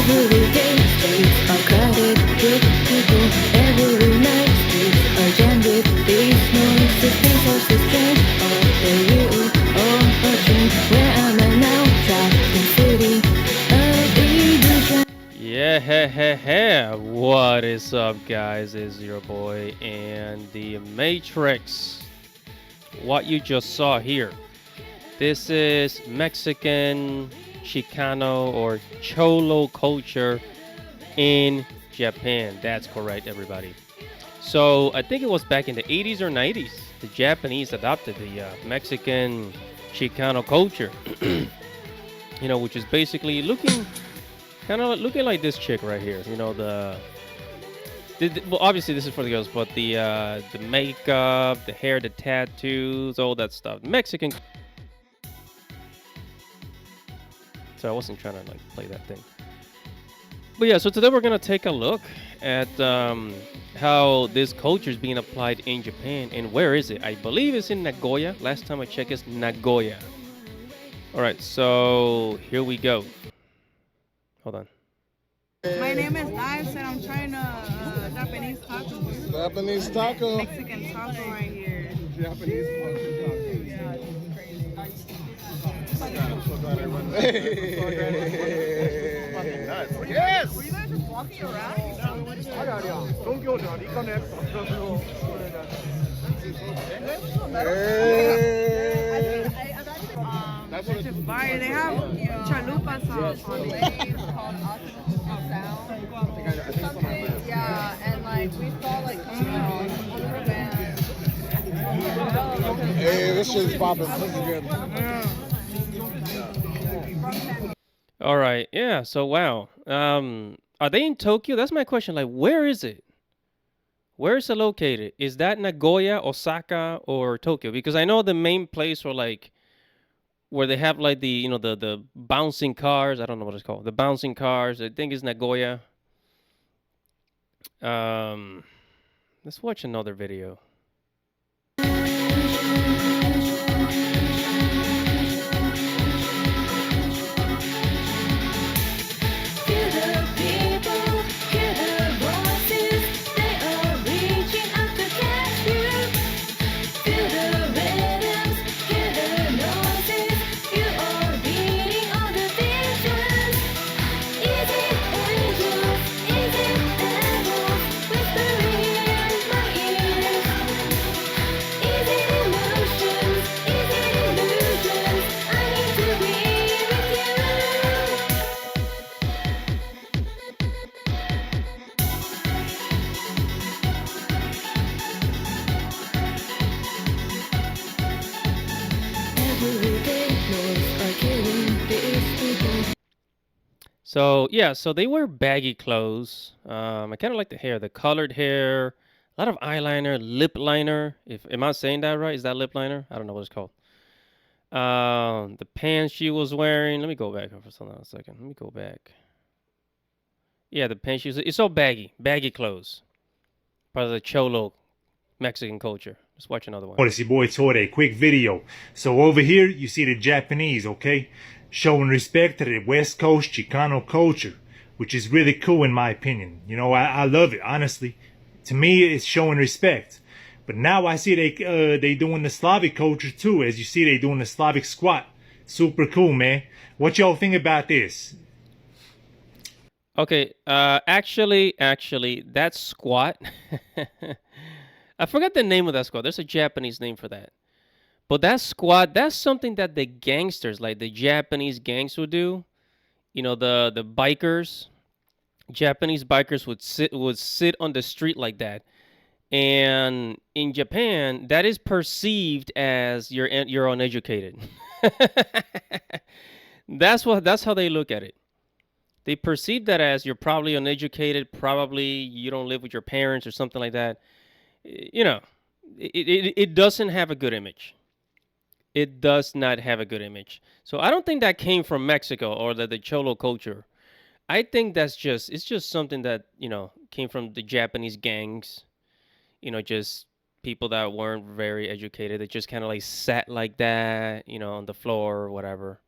Every day streets are crowded with people. Every night streets are jammed with these noises. These are the strength of the real or a dream. Where am I now? Trapped in city of illusion. Yeah, what is up, guys? It's your boy and the Matrix. What you just saw here, this is Mexican Chicano or Cholo culture in Japan. That's correct, everybody. So I think it was back in the 80s or 90s, the Japanese adopted the Mexican Chicano culture, which is basically kind of looking like this chick right here. Well, obviously this is for the girls, but the makeup, the hair, the tattoos, all that stuff. Mexican. So I wasn't trying to play that thing. But yeah, so today we're gonna take a look at how this culture is being applied in Japan, and where is it? I believe it's in Nagoya. Last time I checked, it's Nagoya. All right, so here we go. Hold on. My name is Dives and I'm trying to Japanese taco. Japanese taco. Mexican taco right here. Japanese taco. Yes! Were you guys just walking around? That's what it's fire. They have chalupa sauce on it. Yeah, and we saw Hey, this shit's popping. This is good. All right, yeah. So wow, are they in Tokyo? That's my question. Where is it? Where is it located? Is that Nagoya, Osaka, or Tokyo? Because I know the main place where they have the bouncing cars. I don't know what it's called. The bouncing cars. I think it's Nagoya. Let's watch another video. So yeah, so they wear baggy clothes. I kind of like the hair, the colored hair, a lot of eyeliner, lip liner. Am I saying that right? Is that lip liner? I don't know what it's called. The pants she was wearing. Let me go back for a second. Let me go back. Yeah, the pants she was. It's all baggy clothes. Part of the Cholo Mexican culture. Let's watch another one. It's your boy Tore, quick video. So over here you see the Japanese, okay? Showing respect to the West Coast Chicano culture, which is really cool in my opinion. I love it, honestly. To me, it's showing respect. But now I see they doing the Slavic culture too. As you see, they doing the Slavic squat. Super cool, man. What y'all think about this? Okay, actually, that squat. I forgot the name of that squat. There's a Japanese name for that. But that squat, that's something that the gangsters, like the Japanese gangs would do. The bikers, Japanese bikers would sit on the street like that. And in Japan, that is perceived as you're uneducated. That's how they look at it. They perceive that as you're probably uneducated, probably you don't live with your parents or something like that. It doesn't have a good image. It does not have a good image. So I don't think that came from Mexico or the Cholo culture. I think it's just something that, came from the Japanese gangs, just people that weren't very educated. They just kind of sat like that, on the floor or whatever.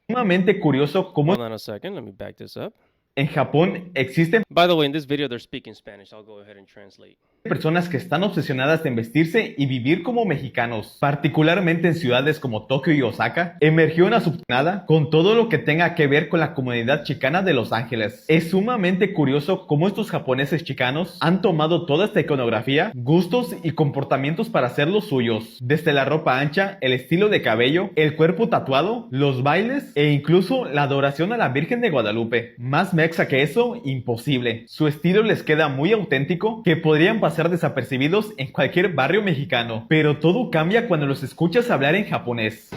Sumamente curioso cómo Hold on a second. Let me back this up. En Japón existen By the way, in this video, they're speaking Spanish. I'll go ahead and translate. personas que están obsesionadas en vestirse y vivir como mexicanos, particularmente en ciudades como Tokio y Osaka. Emergió una subnada con todo lo que tenga que ver con la comunidad chicana de Los Ángeles. Es sumamente curioso cómo estos japoneses chicanos han tomado toda esta iconografía, gustos y comportamientos para hacerlos suyos, desde la ropa ancha, el estilo de cabello, el cuerpo tatuado, los bailes e incluso la adoración a la Virgen de Guadalupe. Más mexa que eso, imposible. Su estilo les queda muy auténtico, que podrían pasar desapercibidos en cualquier barrio mexicano, pero todo cambia cuando los escuchas hablar en japonés.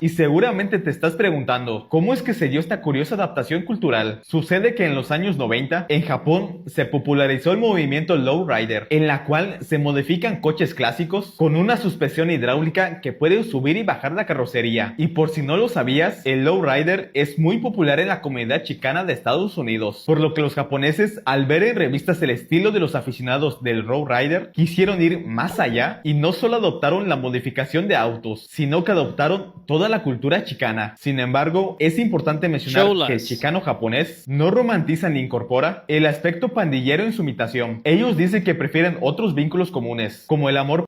Y seguramente te estás preguntando, ¿cómo es que se dio esta curiosa adaptación cultural? Sucede que en los años 90, en Japón, se popularizó el movimiento lowrider, en la cual se modifican coches clásicos con una suspensión hidráulica que puede subir y bajar la carrocería. Y por si no lo sabías, el lowrider es muy popular en la comunidad chicana de Estados Unidos, por lo que los japoneses, al ver en revistas el estilo de los aficionados del lowrider, quisieron ir más allá y no solo adoptaron la modificación de autos, sino que adoptaron toda la cultura chicana. Sin embargo, es importante mencionar Cholos. que el chicano japonés no romantiza ni incorpora el aspecto pandillero en su imitación. Ellos dicen que prefieren otros vínculos comunes, como el amor.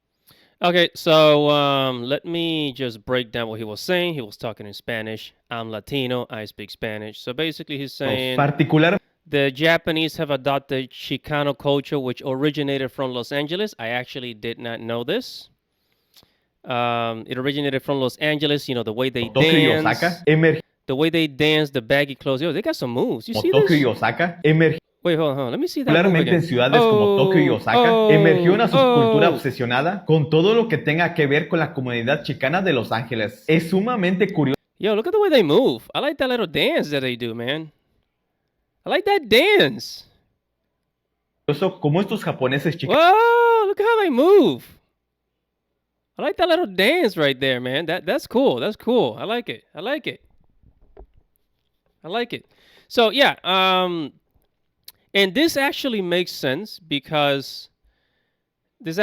Okay, so let me just break down what he was saying. He was talking in Spanish. I'm Latino. I speak Spanish. So basically, he's saying Particular the Japanese have adopted Chicano culture, which originated from Los Angeles. I actually did not know this. It originated from Los Angeles. You know, the way they Tokio y dance, Osaka, the way they dance, the baggy clothes. Yo, they got some moves. You see Tokio y this? Osaka, Wait, hold on. Let me see that move particularmente again. en ciudades como Tokio y Osaka, emergió una subcultura obsesionada con todo lo que tenga que ver con la comunidad chicana de Los Ángeles. Es sumamente curioso Yo, look at the way they move. I like that little dance that they do, man. I like that dance. cómo estos japoneses chicanos Whoa, look how they move. I like that little dance right there, man. That's cool. That's cool. I like it. I like it. I like it. So yeah, and this actually makes sense because the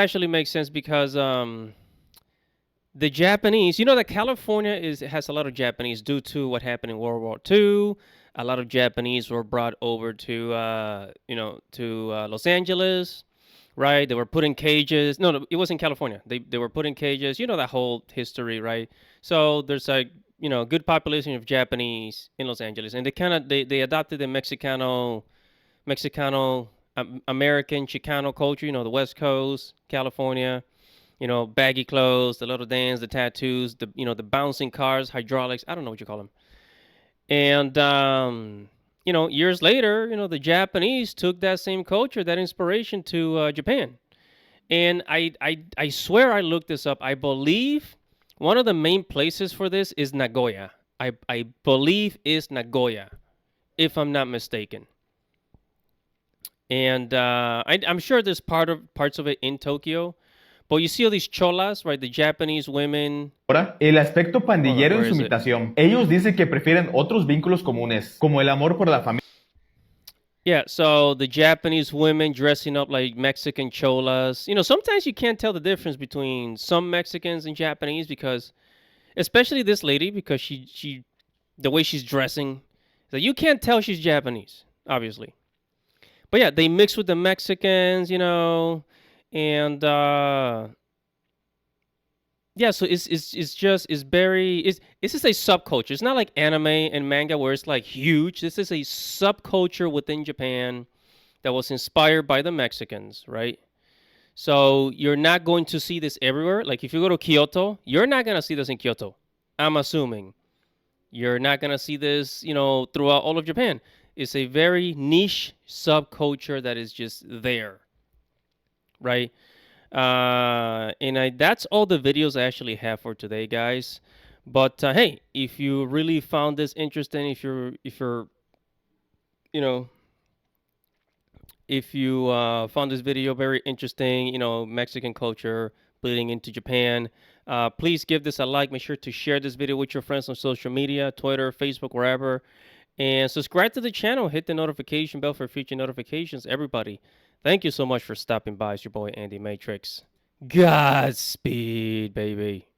Japanese, you know that California has a lot of Japanese due to what happened in World War II. A lot of Japanese were brought over to Los Angeles, right? They were put in cages. No, it was in California. They were put in cages. You know that whole history, right? So there's a good population of Japanese in Los Angeles, and they adopted the Mexicano American Chicano culture. You know, the West Coast, California. You know, baggy clothes, the little dance, the tattoos, the bouncing cars, hydraulics. I don't know what you call them. And years later, the Japanese took that same culture, that inspiration to Japan. And I swear I looked this up. I believe one of the main places for this is Nagoya. I believe is Nagoya, if I'm not mistaken. And I'm sure there's parts of it in Tokyo. But you see all these cholas, right? The Japanese women. Ahora, el aspecto pandillero Where en su is it? imitación. Ellos dicen que prefieren otros vínculos comunes, como el amor por la familia. Yeah, so the Japanese women dressing up like Mexican cholas. Sometimes you can't tell the difference between some Mexicans and Japanese because, especially this lady, because she the way she's dressing, so you can't tell she's Japanese, obviously. But yeah, they mix with the Mexicans, and yeah, so it's just a subculture. It's not like anime and manga where it's like huge. This is a subculture within Japan that was inspired by the Mexicans, right? So you're not going to see this everywhere. Like if you go to Kyoto, you're not gonna see this in Kyoto. I'm assuming you're not gonna see this, throughout all of Japan. It's a very niche subculture that is just there, right? And that's all the videos I actually have for today, guys. But hey, if you really found this interesting, if you found this video very interesting, Mexican culture bleeding into Japan, please give this a like. Make sure to share this video with your friends on social media, Twitter, Facebook, wherever. And subscribe to the channel. Hit the notification bell for future notifications, everybody. Thank you so much for stopping by. It's your boy, Andy Matrix. Godspeed, baby.